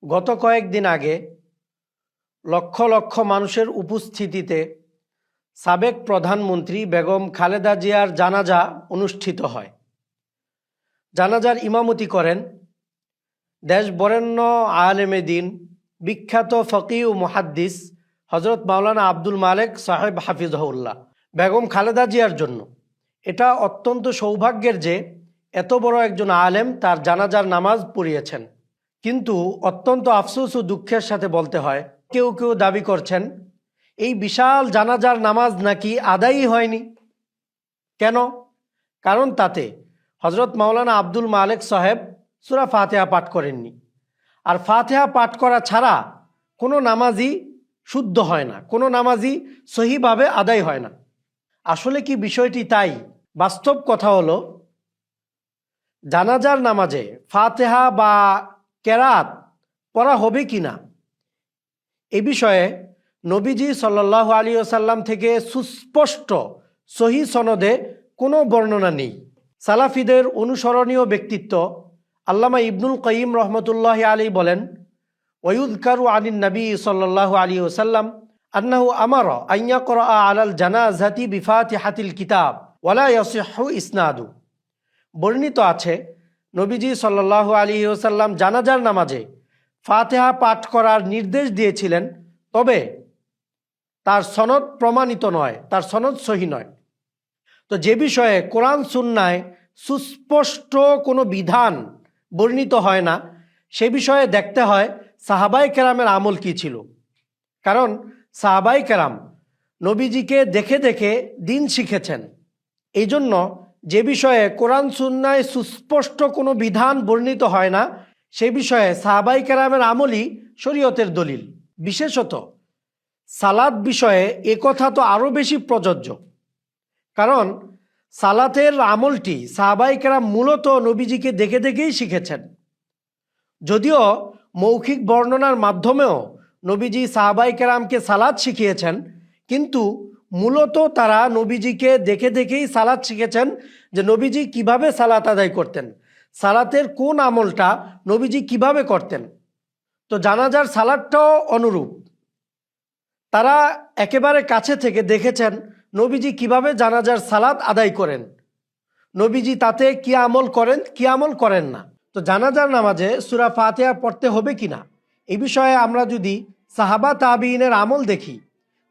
গত কয়েকদিন আগে লক্ষ লক্ষ মানুষের উপস্থিতিতে সাবেক প্রধানমন্ত্রী বেগম খালেদা জিয়ার জানাজা অনুষ্ঠিত হয়। জানাজার ইমামতি করেন দেশ বরেণ্য আলেমে দ্বীন, বিখ্যাত ফকিহ ও মুহাদ্দিস হজরত মাওলানা আব্দুল মালেক সাহেব হাফিজহুল্লাহ। বেগম খালেদা জিয়ার জন্য এটা অত্যন্ত সৌভাগ্যের যে এত বড় একজন আলেম তার জানাজার নামাজ পড়িয়েছেন। কিন্তু অত্যন্ত আফসোস ও দুঃখের সাথে বলতে হয়, কেউ কেউ দাবি করছেন এই বিশাল জানাজার নামাজ নাকি আদায়ই হয়নি। কেন? কারণ তাতে হজরত মাওলানা আব্দুল মালেক সাহেব সূরা ফাতিহা পাঠ করেননি। আর ফাতিহা পাঠ করা ছাড়া কোনো নামাজই শুদ্ধ হয় না, কোনো নামাজই সহিভাবে আদায় হয় না। আসলে কি বিষয়টি তাই? বাস্তব কথা হলো, জানাজার নামাজে ফাতিহা বা কেরাত পড়া হবে কি না এ বিষয়ে নবীজি সাল্লাল্লাহু আলাইহি ওয়াসাল্লাম থেকে সুস্পষ্ট সহিহ সনদে কোনো বর্ণনা নেই। সালাফিদের অনুসরণীয় ব্যক্তিত্ব আল্লামা ইবনুল কাইয়িম রহমতুল্লাহি আলাইহি বলেন, ওয়ায়ুযকারু আনিন নবী সাল্লাল্লাহু আলাইহি ওয়াসাল্লাম আন্নাহু আমারা আন ইয়াকরা আলাল জানাজাতি বিফাতিহাতিল কিতাব ওয়ালা ইয়াসিহু ইসনাদু। বর্ণিত আছে নবীজি সাল্লাল্লাহু আলাইহি ওয়াসাল্লাম জানাজার নামাজে ফাতিহা পাঠ করার নির্দেশ দিয়েছিলেন, তবে তার সনদ প্রমাণিত নয়, তার সনদ সহি নয়। তো যে বিষয়ে কোরআন সুন্নায় সুস্পষ্ট কোনো বিধান বর্ণিত হয় না, সে বিষয়ে দেখতে হয় সাহাবায়ে কেরামের আমল কি ছিল। কারণ সাহাবায়ে কেরাম নবীজিকে দেখে দেখে দিন শিখেছেন। এই জন্য যে বিষয়ে কোরআন সুন্নায় সুস্পষ্ট কোনো বিধান বর্ণিত হয় না, সে বিষয়ে সাহাবায়ে কেরামের আমলই শরীয়তের দলিল। বিশেষত সালাত বিষয়ে একথা তো আরও বেশি প্রযোজ্য, কারণ সালাতের আমলটি সাহাবায়ে কেরাম মূলত নবীজিকে দেখে দেখেই শিখেছেন। যদিও মৌখিক বর্ণনার মাধ্যমেও নবীজি সাহাবায়ে কেরামকে সালাত শিখিয়েছেন, কিন্তু মূলত তারা নবীজিকে দেখে দেখেই সালাত শিখেছেন, যে নবীজি কিভাবে সালাত আদায় করতেন, সালাতের কোন আমলটা নবীজি কিভাবে করতেন। তো জানাজার সালাতটাও অনুরূপ, তারা একেবারে কাছে থেকে দেখেছেন নবীজি কিভাবে জানাজার সালাত আদায় করেন, নবীজি তাতে কি আমল করেন কি আমল করেন না। তো জানাজার নামাজে সূরা ফাতিহা পড়তে হবে কিনা এই বিষয়ে আমরা যদি সাহাবা তাবিইনের আমল দেখি,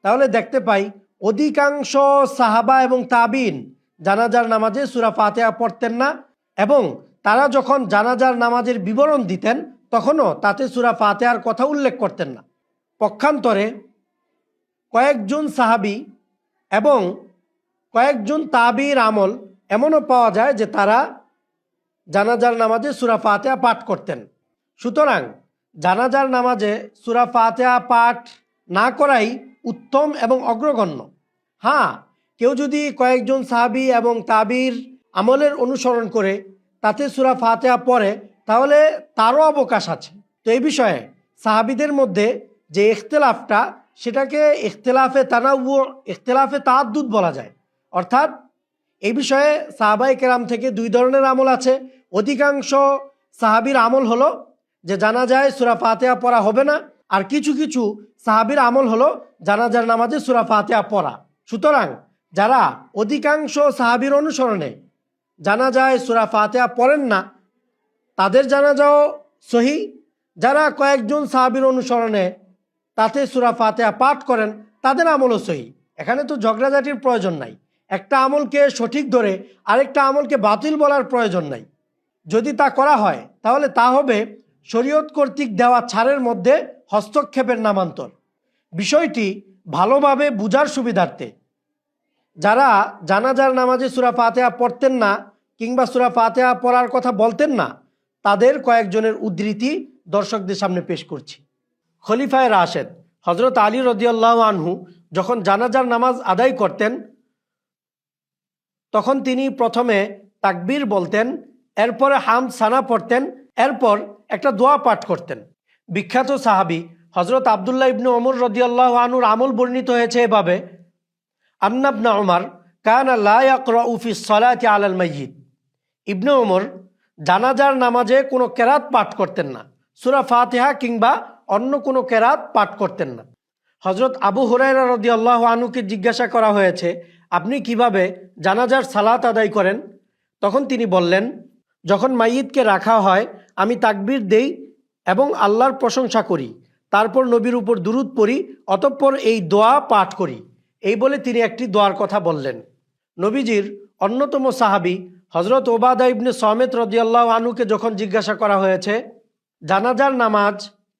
তাহলে দেখতে পাই অধিকাংশ সাহাবা এবং তাবিইন জানাজার নামাজে সূরা ফাতিহা পড়তেন না, এবং তারা যখন জানাজার নামাজের বিবরণ দিতেন তখনও তাতে সূরা ফাতিহার কথা উল্লেখ করতেন না। পক্ষান্তরে কয়েকজন সাহাবী এবং কয়েকজন তাবিঈর আমল এমনও পাওয়া যায় যে তারা জানাজার নামাজে সূরা ফাতিহা পাঠ করতেন। সুতরাং জানাজার নামাজে সূরা ফাতিহা পাঠ না করাই উত্তম এবং অগ্রগণ্য। হ্যাঁ, কেউ যদি কয়েকজন সাহাবী এবং তাবিঈর আমলের অনুসরণ করে তাতে সূরা ফাতিহা পড়ে, তাহলে তারও অবকাশ আছে। তো এই বিষয়ে সাহাবীদের মধ্যে যে ইখতিলাফটা, সেটাকে ইখতিলাফে তানাওয়ু, ইখতিলাফে তাআদ্দুদ বলা যায়। অর্থাৎ এই বিষয়ে সাহাবায়ে কেরাম থেকে দুই ধরনের আমল আছে। অধিকাংশ সাহাবীর আমল হলো যে জানাজায় সূরা ফাতিহা পড়া হবে না, আর কিছু কিছু সাহাবীর আমল হলো জানাজার নামাজে সূরা ফাতিহা পড়া। সুতরাং যারা অধিকাংশ সাহাবীর অনুসরণে জানাজায় সূরা ফাতিহা পড়েন না, তাদের জানাজাও সহি। যারা কয়েকজন সাহাবীর অনুসরণে তাতে সূরা ফাতিহা পাঠ করেন, তাদের আমলও সহি। এখানে তো ঝগড়াঝাটির প্রয়োজন নাই। একটা আমলকে সঠিক ধরে আরেকটা আমলকে বাতিল বলার প্রয়োজন নাই। যদি তা করা হয়, তাহলে তা হবে শরীয়ত কর্তৃক দেওয়া ছাড়ের মধ্যে হস্তক্ষেপের নামান্তর। বিষয়টি ভালোভাবে বুঝার সুবিধার্থে যারা জানাজার নামাজে সূরা ফাতিহা পড়তেন না কিংবা সূরা ফাতিহা পড়ার কথা বলতেন না, তাদের কয়েকজনের উদ্ধৃতি দর্শকদের সামনে পেশ করছি। খলিফায়ে রাশেদ হযরত আলী রাদিয়াল্লাহু আনহু যখন জানাজার নামাজ আদায় করতেন, তখন তিনি প্রথমে তাকবীর বলতেন, এরপরে হামদ সানা পড়তেন, এরপর একটা দোয়া পাঠ করতেন। বিখ্যাত সাহাবী হযরত আব্দুল্লাহ ইবনে ওমর রাদিয়াল্লাহু আনহুর আমল বর্ণিত হয়েছে এভাবে, আন্না ইবনে ওমর কানা লা ইয়াকরাউ ফিস সালাতি আলাল মাইয়িত। ইবনে ওমর জানাজার নামাজে কোনো কেরাত পাঠ করতেন না, সূরা ফাতিহা কিংবা অন্য কোনো কেরাত পাঠ করতেন না। হযরত আবু হুরায়রা রাদিয়াল্লাহু আনহুকে জিজ্ঞাসা করা হয়েছে, আপনি কিভাবে জানাজার সালাত আদায় করেন? তখন তিনি বললেন, যখন মাইয়িতকে রাখা হয় আমি তাকবীর দেই এবং আল্লাহর প্রশংসা করি, তারপর নবীর উপর দুরূদ পড়ি, অতঃপর এই দোয়া পাঠ করি। এই বলে তিনি একটি দোয়ার কথা বললেন। নবীজির অন্যতম সাহাবী হযরত ওবাদা ইবনে সামিত রাদিয়াল্লাহু আনহুকে যখন জিজ্ঞাসা করা হয়েছে জানাজার নামাজ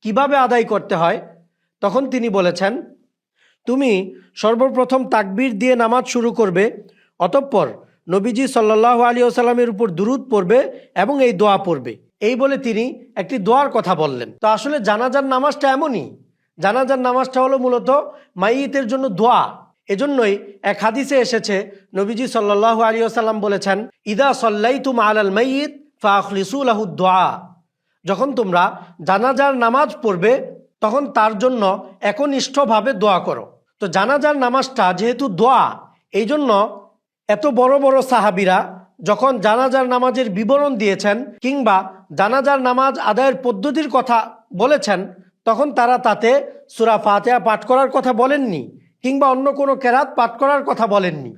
কিভাবে আদায় করতে হয়, তখন তিনি বলেছেন, তুমি সর্বপ্রথম তাকবীর দিয়ে নামাজ শুরু করবে, অতঃপর নবীজি সাল্লাল্লাহু আলাইহি ওয়াসাল্লামের উপর দুরূদ পড়বে এবং এই দোয়া পড়বে। এই বলে তিনি একটি দোয়ার কথা বললেন। তো আসলে জানাজার নামাজটা এমনই। জানাজার নামাজটা হলো মূলত মাইয়িতের জন্য দোয়া। এজন্যই এক হাদিসে এসেছে, নবীজি সাল্লাল্লাহু আলাইহি ওয়াসাল্লাম বলেছেন, ইদা সাল্লাইতুম আলাল মাইয়িত ফাখলিসু লাহু দুআ। যখন তোমরা জানাজার নামাজ পড়বে তখন তার জন্য একনিষ্ঠভাবে দোয়া করো। তো জানাজার নামাজটা যেহেতু দোয়া, এই জন্য এত বড় বড় সাহাবীরা যখন জানাজার নামাজের বিবরণ দিয়েছেন কিংবা জানাজার নামাজ আদায়ের পদ্ধতির কথা বলেছেন, তখন তারা তাতে সূরা ফাতিহা পাঠ করার কথা বলেননি কিংবা অন্য কোনো কেরাত পাঠ করার কথা বলেননি।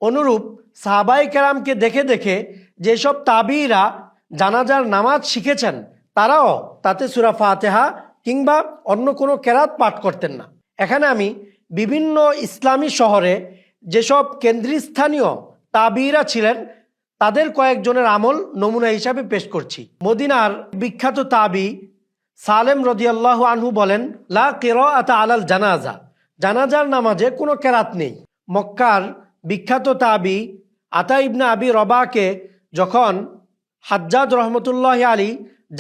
অনুরূপ সাহাবায়ে কেরামকে দেখে দেখে যেসব তাবিঈরা জানাজার নামাজ শিখেছেন তারাও তাতে সূরা ফাতিহা কিংবা অন্য কোনো কেরাত পাঠ করতেন না। এখানে আমি বিভিন্ন ইসলামী শহরে যেসব কেন্দ্রস্থানীয় তাবিঈরা ছিলেন তাদের কয়েকজনের আমল নমুনা হিসাবে পেশ করছি। মদিনার বিখ্যাত তাবি সালেম রাদিয়াল্লাহু আনহু বলেন, লা কিরাআতা আলাল জানাজা, জানাজার নামাজে কোনো কেরাত নেই। মক্কার বিখ্যাত তাবি আতা ইবনে আবি রবাকে যখন হাজ্জাজ রহমতুল্লাহ আলী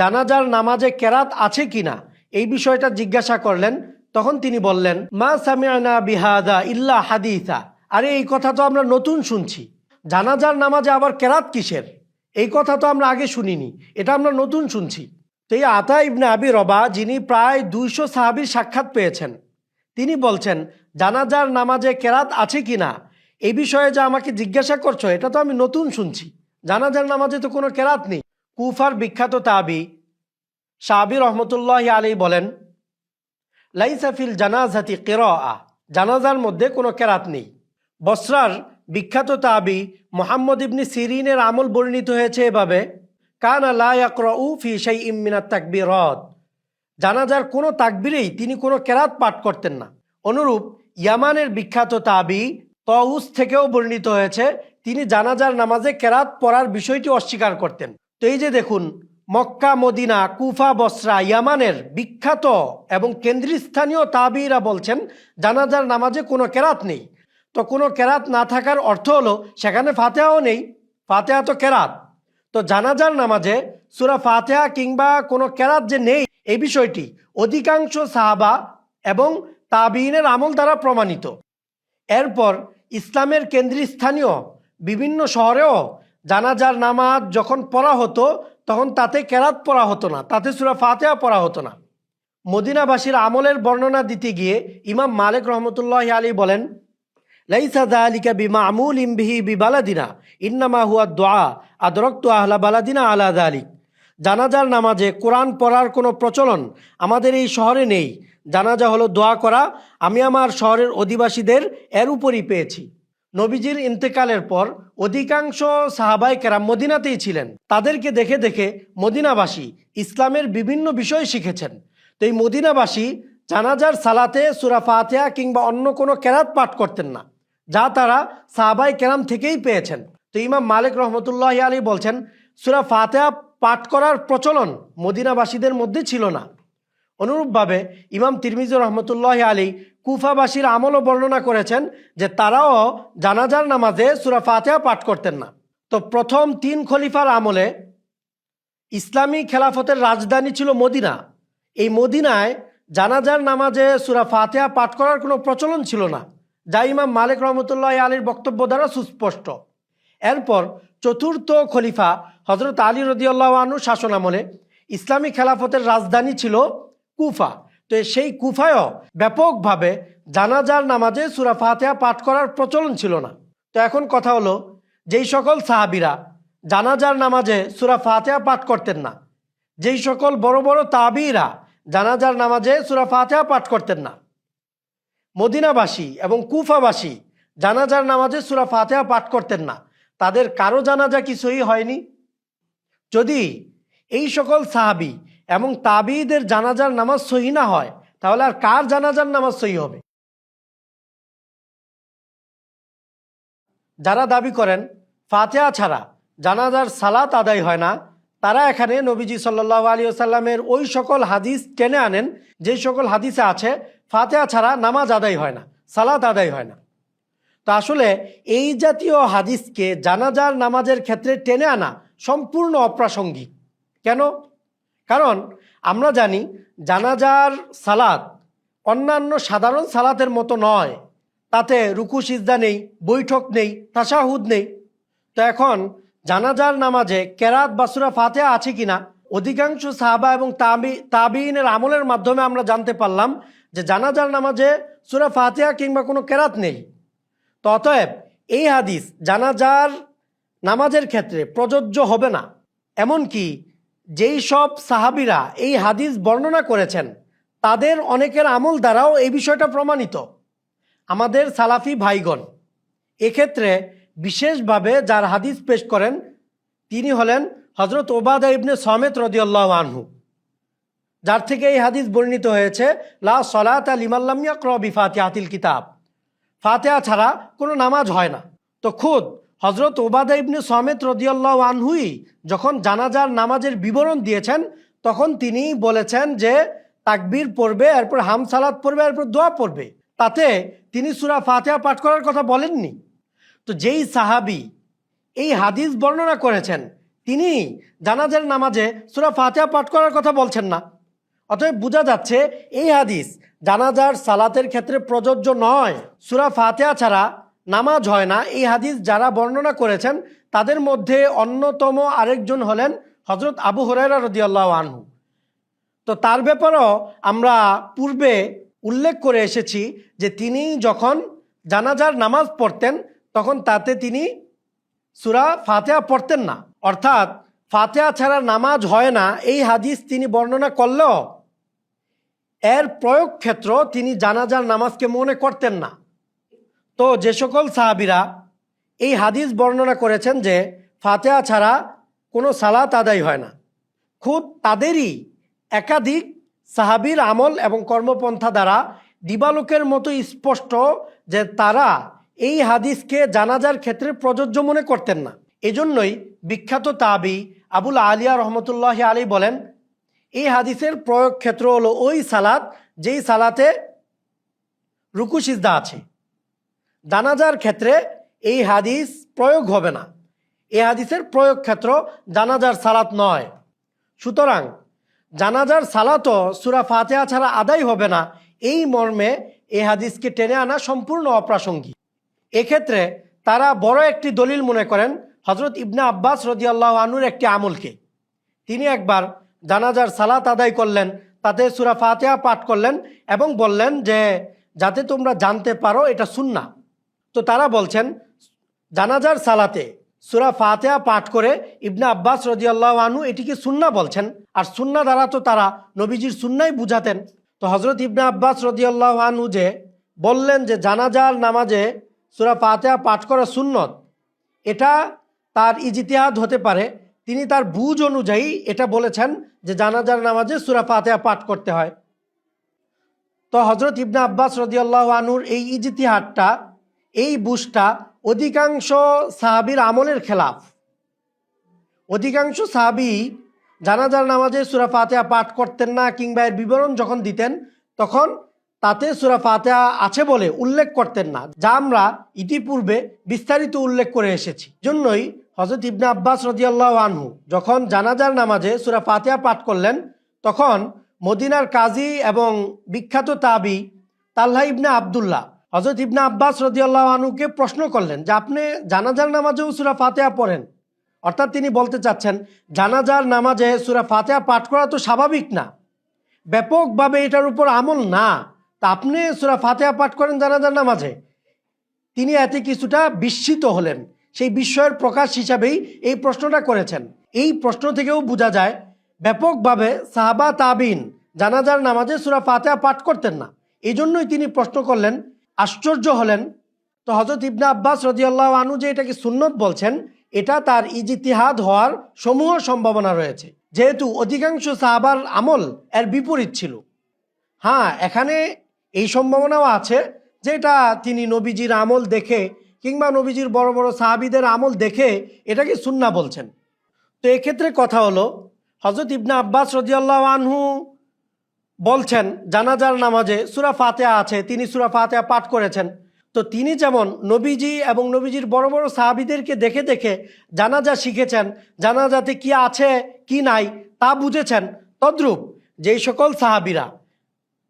জানাজার নামাজে কেরাত আছে কিনা এই বিষয়টা জিজ্ঞাসা করলেন, তখন তিনি বললেন, মা সামি'না বিহাদা ইল্লা হাদিসা, আরে এই কথা তো আমরা নতুন শুনছি, জানাজার নামাজে আবার কেরাত কিসের? এই কথা তো আমরা আগে শুনিনি, এটা আমরা নতুন শুনছি। তো এই আতা ইবনে আবি রবা, যিনি প্রায় 200 সাহাবীর সাক্ষাৎ পেয়েছেন, তিনি বলছেন, জানাজার নামাজে কেরাত আছে কিনা এই বিষয়ে যা আমাকে জিজ্ঞাসা করছো এটা তো আমি নতুন শুনছি, জানাজার নামাজে তো কোনো কেরাত নেই। কুফার বিখ্যাত তাবি শাবি রহমতুল্লাহ আলী বলেন, লাইসা ফিল জানাজাতি কিরাআ, জানাজার মধ্যে কোনো কেরাত নেই। বসরার বিখ্যাত তাবি মুহাম্মদ ইবনে সিরিনের আমল বর্ণিত হয়েছে এভাবে, কানা লা ইয়াকরাউ ফি শাইইম মিনাত তাকবীরাত, জানাজার কোনো তাকবীরেই তিনি কোনো কেরাত পাঠ করতেন না। অনুরূপ ইয়ামানের বিখ্যাত তাবি তাউস থেকেও বর্ণিত হয়েছে, তিনি জানাজার নামাজে কেরাত পড়ার বিষয়টি অস্বীকার করতেন। তো এই যে দেখুন, মক্কা, মদিনা, কুফা, বসরা, ইয়ামানের বিখ্যাত এবং কেন্দ্রস্থানীয় তাবিঈরা বলছেন জানাজার নামাজে কোনো কেরাত নেই। তো কোনো কেরাত না থাকার অর্থ হলো সেখানে ফাতিহাও নেই, ফাতিহা তো কেরাত। তো জানাজার নামাজে সূরা ফাতিহা কিংবা কোনো কেরাত যে নেই এই বিষয়টি অধিকাংশ সাহাবা এবং তাবিঈনের আমল দ্বারা প্রমাণিত। এরপর ইসলামের কেন্দ্রস্থানীয় বিভিন্ন শহরেও জানাজার নামাজ যখন পড়া হতো তখন তাতে কেরাত পড়া হতো না, তাতে সূরা ফাতিহা পড়া হতো না। মদিনাবাসীর আমলের বর্ণনা দিতে গিয়ে ইমাম মালিক রহমতুল্লাহ আলী বলেন, লাইসা যালিকা বিমামুলিন বিহি বিবালাদিনা ইন্নামা হুয়া দুআ আদরাকতু আহলা বালাদিনা আলা যালিক, জানাজার নামাজে কোরআন পড়ার কোনো প্রচলন আমাদের এই শহরে নেই, জানাজা হলো দোয়া করা, আমি আমার শহরের অধিবাসীদের এর উপরই পেয়েছি। নবীজির ইন্তেকালের পর অধিকাংশ সাহাবায়ে কেরাম মদিনাতেই ছিলেন। তাদেরকে দেখে দেখে মদিনাবাসী ইসলামের বিভিন্ন বিষয় শিখেছেন। তো এই মদিনাবাসী জানাজার সালাতে সূরা ফাতিহা কিংবা অন্য কোনো কেরাত পাঠ করতেন না, যা তারা সাহাবায়ে কেরাম থেকেই পেয়েছেন। তো ইমাম মালিক রহমতুল্লাহ আলী বলছেন, সূরা ফাতিহা পাঠ করার প্রচলন মদিনাবাসীদের মধ্যে ছিল না। অনুরূপভাবে ইমাম তিরমিজি রহমতুল্লাহ আলী কুফাবাসীর আমলও বর্ণনা করেছেন যে তারাও জানাজার নামাজে সূরা ফাতিহা পাঠ করতেন না। তো প্রথম 3 খলিফার আমলে ইসলামী খেলাফতের রাজধানী ছিল মদিনা। এই মদিনায় জানাজার নামাজে সূরা ফাতিহা পাঠ করার কোনো প্রচলন ছিল না, যা ইমাম মালিক রহমতুল্লাহ আলীর বক্তব্য দ্বারা সুস্পষ্ট। এরপর 4র্থ খলিফা হযরত আলী রাদিয়াল্লাহু আনহু শাসন আমলে ইসলামী খেলাফতের রাজধানী ছিল কুফা। তো সেই কুফায়ও ব্যাপকভাবে জানাজার নামাজে সূরা ফাতিহা পাঠ করার প্রচলন ছিল না। তো এখন কথা হলো, যেই সকল সাহাবীরা জানাজার নামাজে সূরা ফাতিহা পাঠ করতেন না, যেই সকল বড় বড় তাবিরা জানাজার নামাজে সূরা ফাতিহা পাঠ করতেন না, মদিনাবাসী এবং কুফাবাসী জানাজার নামাজে সূরা ফাতিহা পাঠ করতেন না, তাদের কারো জানাজা কি সহি হয়নি? যদি এই সকল সাহাবী এবং তাবিদের জানাজার নামাজ সহি না হয়, তাহলে আর কার জানাজার নামাজ সহি হবে? যারা দাবি করেন ফাতিহা ছাড়া জানাজার সালাত আদায় হয় না, তারা এখানে নবীজি সাল্লাল্লাহু আলাইহি ওয়াসাল্লামের ওই সকল হাদিস টেনে আনেন যে সকল হাদিসে আছে ফাতিহা ছাড়া নামাজ আদায় হয় না, সালাত আদায় হয় না। তো আসলে এই জাতীয় হাদিসকে জানাজার নামাজের ক্ষেত্রে টেনে আনা সম্পূর্ণ অপ্রাসঙ্গিক। কেন? কারণ আমরা জানি জানাজার সালাত অন্যান্য সাধারণ সালাতের মতো নয়, তাতে রুকু সিজদা নেই, বৈঠক নেই, তাশাহুদ নেই। তো এখন জানাজার নামাজে কেরাত বা সূরা ফাতিহা আছে কিনা, অধিকাংশ সাহাবা এবং তাবিইনের আমলের মাধ্যমে আমরা জানতে পারলাম যে জানাজার নামাজে সূরা ফাতিহা কিংবা কোনো কেরাত নেই। তো অতএব এই হাদিস জানাজার নামাজের ক্ষেত্রে প্রযোজ্য হবে না। এমনকি যেই সব সাহাবিরা এই হাদিস বর্ণনা করেছেন তাদের অনেকের আমল দ্বারাও এই বিষয়টা প্রমাণিত। আমাদের সালাফি ভাইগণ এক্ষেত্রে বিশেষভাবে যার হাদিস পেশ করেন তিনি হলেন হযরত উবাদা ইবনে সামিত রাদিয়াল্লাহু আনহু, যার থেকে এই হাদিস বর্ণিত হয়েছে লা সলাতা লিমান লাম ইয়াকরা বিফাতিহাতিল কিতাব, ফাতিহা ছাড়া কোনো নামাজ হয় না। তো খুদ হযরত উবাদা ইবনে সামিত রাদিয়াল্লাহু আনহুই যখন জানাজার নামাজের বিবরণ দিয়েছেন তখন তিনি বলেছেন যে তাকবীর পড়বে, এরপর হামসালাত পড়বে, এরপর দোয়া পড়বে। তাতে তিনি সূরা ফাতিহা পাঠ করার কথা বলেননি। তো যেই সাহাবী এই হাদিস বর্ণনা করেছেন তিনি জানাজার নামাজে সূরা ফাতিহা পাঠ করার কথা বলছেন না। অতএব বোঝা যাচ্ছে এই হাদিস জানাজার সালাতের ক্ষেত্রে প্রযোজ্য নয়। সূরা ফাতিহা ছাড়া নামাজ হয় না এই হাদিস যারা বর্ণনা করেছেন তাদের মধ্যে অন্যতম আরেকজন হলেন হযরত আবু হুরায়রা রাদিয়াল্লাহু আনহু। তো তার ব্যাপারেও আমরা পূর্বে উল্লেখ করে এসেছি যে তিনি যখন জানাজার নামাজ পড়তেন তখন তাতে তিনি সূরা ফাতিহা পড়তেন না। অর্থাৎ ফাতিহা ছাড়া নামাজ হয় না এই হাদিস তিনি বর্ণনা করলেও এর প্রয়োগ ক্ষেত্র তিনি জানাজার নামাজকে মনে করতেন না। তো যে সকল সাহাবীরা এই হাদিস বর্ণনা করেছেন যে ফাতিহা ছাড়া কোনো সালাত আদায় হয় না, খুব তাদেরই একাধিক সাহাবীর আমল এবং কর্মপন্থা দ্বারা দিবালোকের মতো স্পষ্ট যে তারা এই হাদিসকে জানাজার ক্ষেত্রে প্রযোজ্য মনে করতেন না। এজন্যই বিখ্যাত তাবি আবুল আলিয়া রহমতুল্লাহি আলাইহি বলেন এই হাদিসের প্রয়োগ ক্ষেত্র হলো ওই সালাত যেই সালাতে রুকু সিজদা আছে। জানাজার ক্ষেত্রে এই হাদিস প্রয়োগ হবে না, এই হাদিসের প্রয়োগ ক্ষেত্র জানাজার সালাত নয়। সুতরাং জানাজার সালাতও সূরা ফাতিহা ছাড়া আদায় হবে না এই মর্মে এই হাদিসকে টেনে আনা সম্পূর্ণ অপ্রাসঙ্গিক। এক্ষেত্রে তারা বড় একটি দলিল মনে করেন হযরত ইবনে আব্বাস রাদিয়াল্লাহু আনহুর একটি আমলকে। তিনি একবার জানাজার সালাত আদায় করলেন, তাতে সূরা ফাতিহা পাঠ করলেন এবং বললেন যে যাতে তোমরা জানতে পারো এটা সুন্নাহ। তো তারা বলছেন জানাজার সালাতে সূরা ফাতিহা পাঠ করে ইবনে আব্বাস রাদিয়াল্লাহু আনহু এটিকে সুন্নাহ বলছেন, আর সুন্নাহ দ্বারা তো তারা নবীজির সুন্নাহই বুঝাতেন। তো হযরত ইবনে আব্বাস রাদিয়াল্লাহু আনহু যে বললেন যে জানাজার নামাজে সূরা ফাতিহা পাঠ করা সুন্নত, এটা তার ইজতিহাদ হতে পারে। তিনি তার বুঝ অনুযায়ী এটা বলেছেন যে জানাজার নামাজে সূরা ফাতিহা পাঠ করতে হয়। তো হযরত ইবনে আব্বাস রাদিয়াল্লাহু আনহুর এই ইজতিহাদটা, এই বুঝটা অধিকাংশ সাহাবীর আমলের খেলাফ। অধিকাংশ সাহাবী জানাজার নামাজে সূরা ফাতিহা পাঠ করতেন না, কিংবা এর বিবরণ যখন দিতেন তখন তাতে সূরা ফাতিহা আছে বলে উল্লেখ করতেন না, যা আমরা ইতিপূর্বে বিস্তারিত উল্লেখ করে এসেছি। জন্যই হযরত ইবনে আব্বাস রাদিয়াল্লাহু আনহু যখন জানাজার নামাজে সূরা ফাতিহা পাঠ করলেন তখন মদিনার কাজী এবং বিখ্যাত তাবি তালহা ইবনে আব্দুল্লাহ হযরত ইবনে আব্বাস রাদিয়াল্লাহু আনহুকে প্রশ্ন করলেন যে আপনি জানাজার নামাজেও সূরা ফাতিহা পড়েন। অর্থাৎ তিনি বলতে চাচ্ছেন জানাজার নামাজে সূরা ফাতিহা পাঠ করা তো স্বাভাবিক না, ব্যাপকভাবে এটার উপর আমল না, তা আপনি সূরা ফাতিহা পাঠ করেন জানাজার নামাজে। তিনি এতে কিছুটা বিস্মিত হলেন, সেই বিস্ময়ের প্রকাশ হিসাবেই এই প্রশ্নটা করেছেন। এই প্রশ্ন থেকেও বোঝা যায় ব্যাপকভাবে সাহাবা তাবিন জানাজার নামাজে সূরা ফাতিহা পাঠ করতেন না। এই জন্যই তিনি প্রশ্ন করলেন, আশ্চর্য হলেন। তো হযরত ইবনে আব্বাস রাদিয়াল্লাহু আনহু যে এটাকে সুন্নত বলছেন, এটা তার ইজতিহাদ হওয়ার সমূহ সম্ভাবনা রয়েছে, যেহেতু অধিকাংশ সাহাবার আমল এর বিপরীত ছিল। হ্যাঁ, এখানে এই সম্ভাবনাও আছে যে এটা তিনি নবীজির আমল দেখে কিংবা নবীজির বড় বড় সাহাবীদের আমল দেখে এটাকে সুন্নাহ বলছেন। তো এক্ষেত্রে কথা হলো, হযরত ইবনে আব্বাস রাদিয়াল্লাহু আনহু বলছেন জানাজার নামাজে সূরা ফাতিহা আছে, তিনি সূরা ফাতিহা পাঠ করেছেন। তো তিনি যেমন নবীজি এবং নবীজির বড় বড় সাহাবীদেরকে দেখে দেখে জানাজা শিখেছেন, জানাজাতে কি আছে কি নাই তা বুঝেছেন, তদ্রূপ যেই সকল সাহাবীরা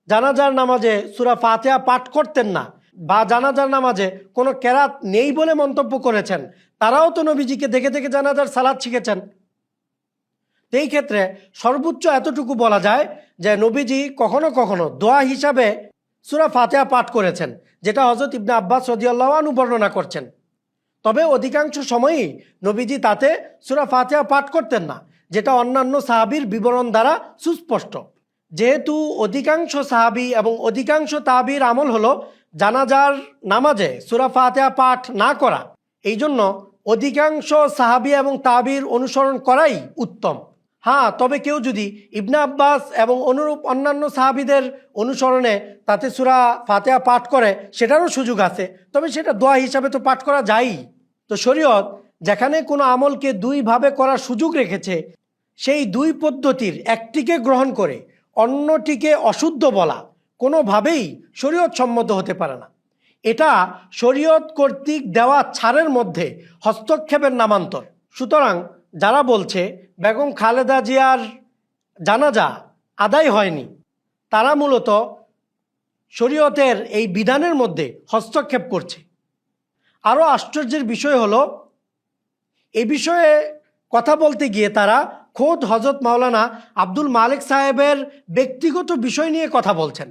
জানাজার নামাজে সূরা ফাতিহা পাঠ করতেন না বা জানাজার নামাজে কোনো কেরাত নেই বলে মন্তব্য করেছেন, তারাও তো নবীজিকে দেখে দেখে জানাজার সালাত শিখেছেন। এই ক্ষেত্রে সর্বোচ্চ এতটুকু বলা যায় যে নবীজি কখনো কখনো দোয়া হিসাবে সূরা ফাতিহা পাঠ করেছেন, যেটা হযরত ইবনে আব্বাস রাদিয়াল্লাহু আনহু বর্ণনা করছেন। তবে অধিকাংশ সময়ই নবীজি তাতে সূরা ফাতিহা পাঠ করতেন না, যেটা অন্যান্য সাহাবীর বিবরণ দ্বারা সুস্পষ্ট। যেহেতু অধিকাংশ সাহাবী এবং অধিকাংশ তাবির আমল হলো জানাজার নামাজে সূরা ফাতিহা পাঠ না করা, এই জন্য অধিকাংশ সাহাবী এবং তাবির অনুসরণ করাই উত্তম। হ্যাঁ, তবে কেউ যদি ইবনে আব্বাস এবং অনুরূপ অন্যান্য সাহাবীদের অনুসরণে তাতে সূরা ফাতিহা পাঠ করে, সেটারও সুযোগ আছে, তবে সেটা দোয়া হিসাবে তো পাঠ করা যায়ই। তো শরীয়ত যেখানে কোনো আমলকে দুইভাবে করার সুযোগ রেখেছে, সেই দুই পদ্ধতির একটিকে গ্রহণ করে অন্যটিকে অশুদ্ধ বলা কোনোভাবেই শরীয়ত সম্মত হতে পারে না। এটা শরীয়ত কর্তৃক দেওয়া ছাড়ের মধ্যে হস্তক্ষেপের নামান্তর। সুতরাং যারা বলছে বেগম খালেদা জিয়ার জানাজা আদায় হয়নি, তারা মূলত শরীয়তের এই বিধানের মধ্যে হস্তক্ষেপ করছে। আরও আশ্চর্যের বিষয় হলো, এ বিষয়ে কথা বলতে গিয়ে তারা খোদ হযরত মাওলানা আব্দুল মালিক সাহেবের ব্যক্তিগত বিষয় নিয়ে কথা বলছেন।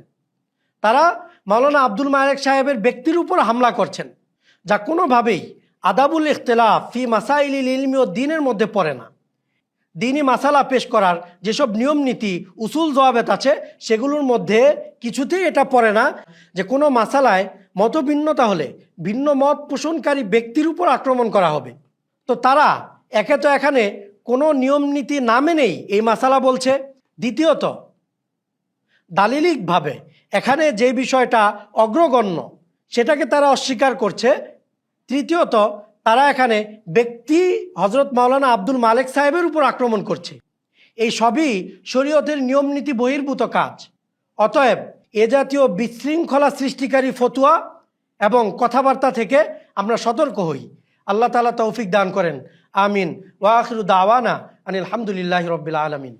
তারা মাওলানা আব্দুল মালিক সাহেবের ব্যক্তির উপর হামলা করছেন, যা কোনোভাবেই আদাবুল ইখতিলাফ ফি মাসাইলিল ইলমি ও দ্বীনের মধ্যে পড়ে না। দ্বীনি মাসালা পেশ করার যেসব নিয়ম নীতি উসুল জওয়াবেত আছে, সেগুলোর মধ্যে কিছুতেই এটা পড়ে না যে কোনো মাসালায় মতভিন্নতা হলে ভিন্ন মত পোষণকারী ব্যক্তির উপর আক্রমণ করা হবে। তো তারা একে তো এখানে কোনো নিয়ম নীতি না মেনেই এই মাসালা বলছে, দ্বিতীয়ত দালিলিকভাবে এখানে যে বিষয়টা অগ্রগণ্য সেটাকে তারা অস্বীকার করছে, তৃতীয়ত তারা এখানে ব্যক্তি হযরত মাওলানা আব্দুল মালিক সাহেবের উপর আক্রমণ করছে। এই সবই শরীয়তের নিয়ম নীতি বহির্ভূত কাজ। অতএব এ জাতীয় বিশৃঙ্খলা সৃষ্টিকারী ফতুয়া এবং কথাবার্তা থেকে আমরা সতর্ক হই। আল্লাহ তাআলা তৌফিক দান করেন, আমিন। ওয়া আখিরু দাওয়ানা আনিল হামদুলিল্লাহি রাব্বিল আলামিন।